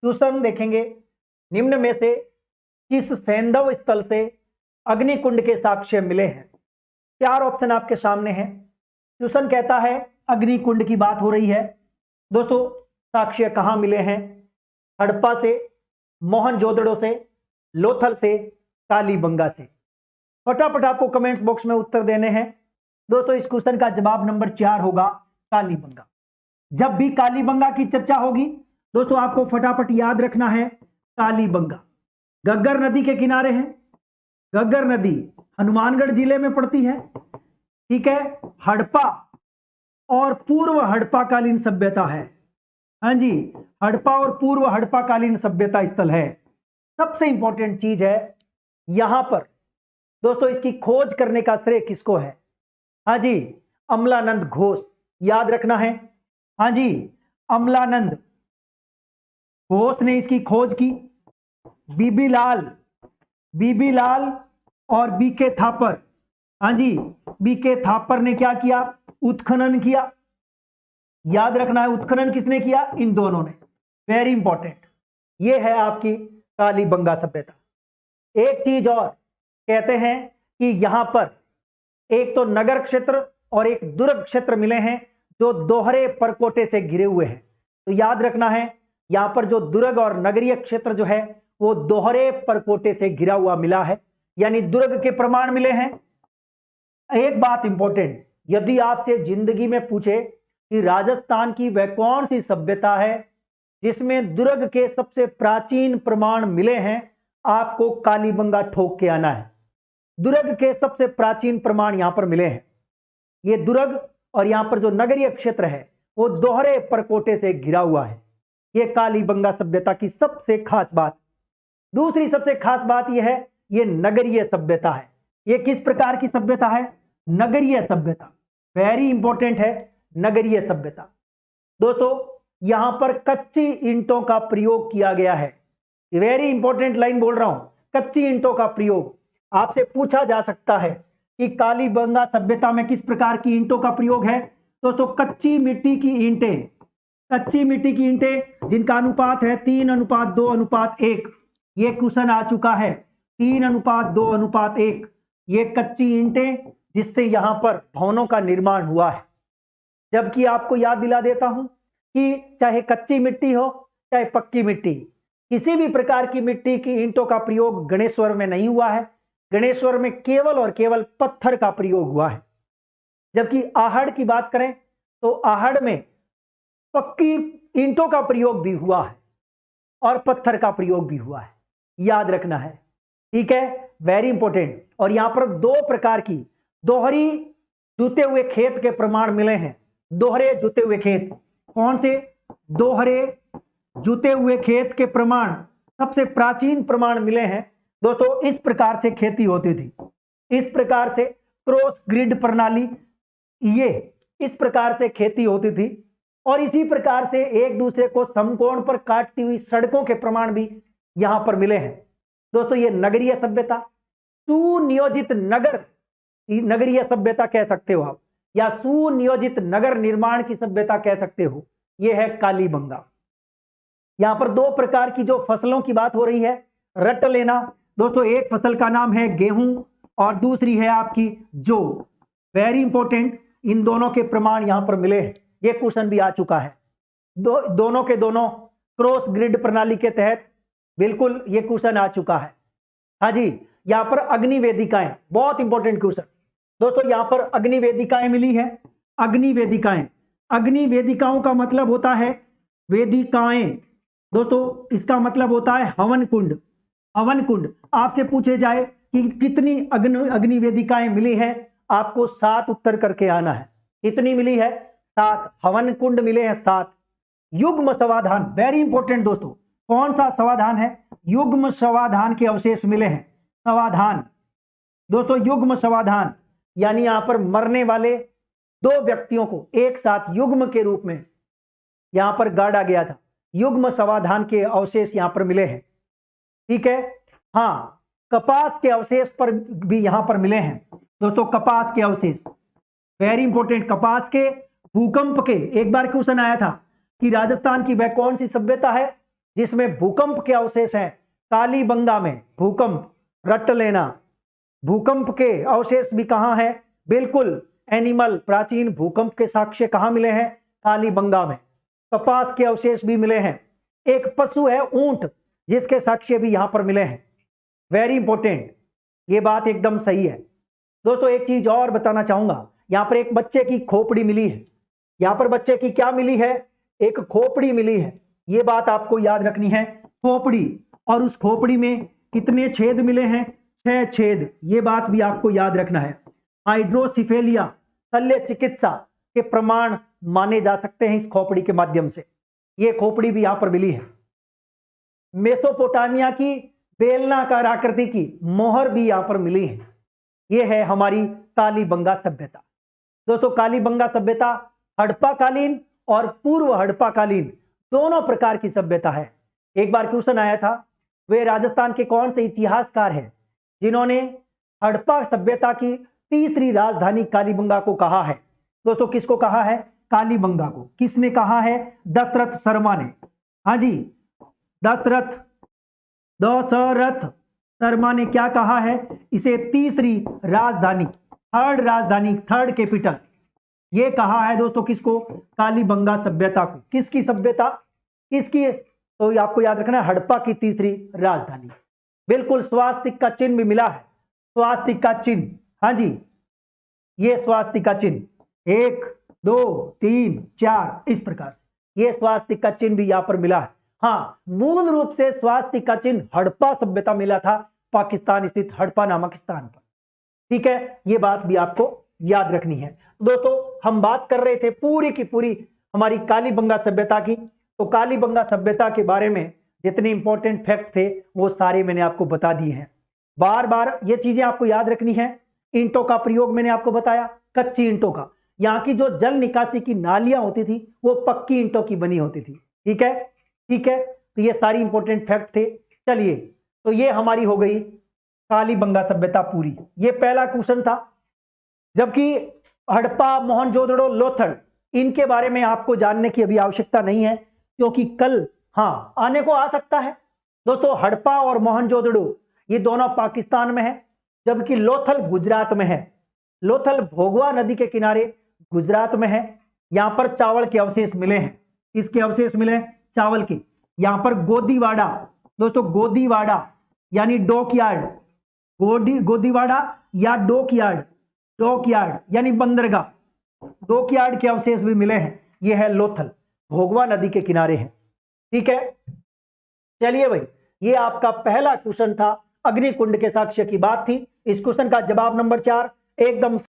Question देखेंगे, निम्न में से किस सैंधव स्थल से अग्निकुंड के साक्ष्य मिले हैं? 4 ऑप्शन आपके सामने हैं। क्वेश्चन कहता है अग्निकुंड की बात हो रही है। दोस्तों साक्ष्य कहां मिले हैं? हड़प्पा से, मोहनजोदड़ो से, लोथल से, कालीबंगा से। फटाफट आपको कमेंट्स बॉक्स में उत्तर देने हैं। दोस्तों इस क्वेश्चन का जवाब नंबर 4 होगा कालीबंगा। जब भी कालीबंगा की चर्चा होगी दोस्तों आपको फटाफट याद रखना है कालीबंगा। घग्गर नदी के किनारे है। घग्गर नदी हनुमानगढ़ जिले में पड़ती है। ठीक है, हड़प्पा और पूर्व हड़प्पाकालीन सभ्यता है। हाँ जी, हड़प्पा और पूर्व हड़प्पाकालीन सभ्यता स्थल है। सबसे इंपॉर्टेंट चीज है यहां पर दोस्तों, इसकी खोज करने का श्रेय किसको है? हाँ जी, अमलानंद घोष। याद रखना है, हाँ जी, अमलानंद घोष ने इसकी खोज की। बीबी लाल और बीके थापर, हाँ जी, बीके थापर ने क्या किया? उत्खनन किया। याद रखना है उत्खनन किसने किया? इन दोनों ने। Very important. ये है आपकी कालीबंगा सभ्यता। एक चीज और कहते हैं कि यहां पर एक तो नगर क्षेत्र और एक दुर्ग क्षेत्र मिले हैं जो दोहरे परकोटे से घिरे हुए हैं। तो याद रखना है यहां पर जो दुर्ग और नगरीय क्षेत्र जो है वो दोहरे परकोटे से घिरा हुआ मिला है, यानी दुर्ग के प्रमाण मिले हैं। एक बात इंपॉर्टेंट, यदि आपसे जिंदगी में पूछे कि राजस्थान की वह कौन सी सभ्यता है जिसमें दुर्ग के सबसे प्राचीन प्रमाण मिले हैं, आपको कालीबंगा ठोक के आना है। दुर्ग के सबसे प्राचीन प्रमाण यहां पर मिले हैं। ये दुर्ग और यहां पर जो नगरीय क्षेत्र है वो दोहरे परकोटे से घिरा हुआ है। ये कालीबंगा सभ्यता की सबसे खास बात। दूसरी सबसे खास बात यह है ये नगरीय सभ्यता है। ये किस प्रकार की सभ्यता है? नगरीय सभ्यता। वेरी इंपॉर्टेंट है नगरीय सभ्यता। दोस्तों यहां पर कच्ची ईंटों का प्रयोग किया गया है। वेरी इंपॉर्टेंट लाइन बोल रहा हूं, कच्ची ईंटों का प्रयोग। आपसे पूछा जा सकता है कि कालीबंगा सभ्यता में किस प्रकार की ईंटों का प्रयोग है? दोस्तों कच्ची मिट्टी की ईंटें, कच्ची मिट्टी की ईंटें जिनका अनुपात है 3:2:1। ये क्वेश्चन आ चुका है 3:2:1। ये कच्ची ईंटें जिससे यहां पर भवनों का निर्माण हुआ है। जबकि आपको याद दिला देता हूं कि चाहे कच्ची मिट्टी हो चाहे पक्की मिट्टी, किसी भी प्रकार की मिट्टी की ईंटों का प्रयोग गणेश्वर में नहीं हुआ है। गणेश्वर में केवल और केवल पत्थर का प्रयोग हुआ है। जबकि आहड़ की बात करें तो आहड़ में पक्की ईंटों का प्रयोग भी हुआ है और पत्थर का प्रयोग भी हुआ है। याद रखना है, ठीक है, वेरी इंपॉर्टेंट। और यहां पर 2 प्रकार की दोहरी जुते हुए खेत के प्रमाण मिले हैं। दोहरे जुते हुए खेत कौन से? दोहरे जुते हुए खेत के प्रमाण, सबसे प्राचीन प्रमाण मिले हैं। दोस्तों इस प्रकार से खेती होती थी, इस प्रकार से क्रॉस ग्रिड प्रणाली, ये इस प्रकार से खेती होती थी। और इसी प्रकार से एक दूसरे को समकोण पर काटती हुई सड़कों के प्रमाण भी यहां पर मिले हैं। दोस्तों ये नगरीय सभ्यता, सुनियोजित नगर नगरीय सभ्यता कह सकते हो आप, या सुनियोजित नगर निर्माण की सभ्यता कह सकते हो। यह है कालीबंगा। यहां पर 2 प्रकार की जो फसलों की बात हो रही है, रट लेना दोस्तों। एक फसल का नाम है गेहूं और दूसरी है आपकी जौ। वेरी इंपॉर्टेंट, इन दोनों के प्रमाण यहां पर मिले हैं। ये क्वेश्चन भी आ चुका है। दोनों के दोनों क्रॉस ग्रिड प्रणाली के तहत बिल्कुल ये क्वेश्चन आ चुका है। हाँ जी, यहां पर अग्नि वेदिकाएं, बहुत इंपॉर्टेंट क्वेश्चन दोस्तों। यहां पर अग्नि वेदिकाएं मिली है। अग्नि वेदिकाएं, अग्नि वेदिकाओं का मतलब होता है वेदिकाएं दोस्तों, इसका मतलब होता है हवन कुंड। हवन कुंड आपसे पूछे जाए कि कितनी अग्नि वेदिकाएं मिली है, आपको 7 उत्तर करके आना है। कितनी मिली है? 7 हवन कुंड मिले हैं, 7। युग्म समाधान, वेरी इंपॉर्टेंट दोस्तों। कौन सा समाधान है? युग्म समाधान के अवशेष मिले हैं। समाधान दोस्तों, युग्म समाधान यानी यहां पर मरने वाले 2 व्यक्तियों को एक साथ युग्म के रूप में यहां पर गाड़ा गया था। युग्म समाधान के अवशेष यहां पर मिले हैं। ठीक है, हां, कपास के अवशेष पर भी यहां पर मिले हैं दोस्तों। कपास के अवशेष वेरी इंपॉर्टेंट। कपास के भूकंप के, एक बार क्वेश्चन आया था कि राजस्थान की वह कौन सी सभ्यता है जिसमें भूकंप के अवशेष हैं। कालीबंगा में भूकंप, रट लेना, भूकंप के अवशेष भी कहां है? बिल्कुल, एनिमल प्राचीन भूकंप के साक्ष्य कहां मिले हैं? कालीबंगा में। कपास के अवशेष भी मिले हैं। एक पशु है ऊंट, जिसके साक्ष्य भी यहां पर मिले हैं। वेरी इंपॉर्टेंट, ये बात एकदम सही है। दोस्तों एक चीज और बताना चाहूंगा, यहां पर एक बच्चे की खोपड़ी मिली है। यहां पर बच्चे की क्या मिली है? एक खोपड़ी मिली है। ये बात आपको याद रखनी है, खोपड़ी। और उस खोपड़ी में कितने छेद मिले हैं? 6 छेद। ये बात भी आपको याद रखना है। हाइड्रोसिफेलिया, शल्य चिकित्सा के प्रमाण माने जा सकते हैं इस खोपड़ी के माध्यम से। ये खोपड़ी भी यहां पर मिली है। मेसोपोटामिया की बेलनाकार आकृति की मोहर भी यहां पर मिली है। यह है हमारी कालीबंगा सभ्यता। दोस्तों कालीबंगा सभ्यता हड़प्पाकालीन और पूर्व हड़प्पाकालीन दोनों प्रकार की सभ्यता है। एक बार क्वेश्चन आया था, वे राजस्थान के कौन से इतिहासकार हैं जिन्होंने हड़प्पा सभ्यता की तीसरी राजधानी कालीबंगा को कहा है? दोस्तों किसको कहा है? कालीबंगा को। किसने कहा है? दशरथ शर्मा ने। हाँ जी, दशरथ शर्मा ने क्या कहा है? इसे तीसरी राजधानी, थर्ड राजधानी, थर्ड कैपिटल, ये कहा है दोस्तों। किसको? कालीबंगा सभ्यता को। किसकी सभ्यता? किसकी? तो आपको याद रखना है, हड़प्पा की तीसरी राजधानी। बिल्कुल, स्वास्तिक का चिन्ह भी मिला है। स्वास्तिक का चिन्ह, हाँ जी, ये स्वास्तिक का चिन्ह 1 2 3 4 इस प्रकार, ये स्वास्तिक का चिन्ह भी यहां पर मिला है। हाँ, मूल रूप से स्वास्तिक का चिन्ह हड़प्पा सभ्यता मिला था पाकिस्तान स्थित हड़प्पा नामक स्थान पर। ठीक है, ये बात भी आपको याद रखनी है। दोस्तों हम बात कर रहे थे पूरी की पूरी हमारी कालीबंगा सभ्यता की। तो कालीबंगा सभ्यता के बारे में जितने इंपॉर्टेंट फैक्ट थे वो सारे मैंने आपको बता दिए हैं। बार बार ये चीजें आपको याद रखनी है। ईंटों का प्रयोग मैंने आपको बताया, कच्ची ईंटों का। यहाँ की जो जल निकासी की नालियां होती थी वो पक्की ईंटों की बनी होती थी। ठीक है, ठीक है, तो ये सारी इंपॉर्टेंट फैक्ट थे। चलिए, तो ये हमारी हो गई कालीबंगा सभ्यता पूरी। ये पहला क्वेश्चन था। जबकि हड़प्पा, मोहनजोदड़ो, लोथल, इनके बारे में आपको जानने की अभी आवश्यकता नहीं है, क्योंकि कल हाँ आने को आ सकता है। दोस्तों हड़प्पा और मोहनजोदड़ो ये दोनों पाकिस्तान में है, जबकि लोथल गुजरात में है। लोथल भोगवा नदी के किनारे गुजरात में है। यहां पर चावल के अवशेष मिले हैं। किसके अवशेष मिले हैं? चावल के। यहां पर गोदीवाड़ा, दोस्तों गोदीवाड़ा यानी डॉकयार्ड, गोदीवाड़ा या डॉकयार्ड, डॉकयार्ड यानी बंदरगाह, डॉकयार्ड के अवशेष भी मिले हैं। यह है लोथल, भोगवा नदी के किनारे है। ठीक है, चलिए भाई, ये आपका पहला क्वेश्चन था। अग्निकुंड के साक्ष्य की बात थी। इस क्वेश्चन का जवाब नंबर 4 एकदम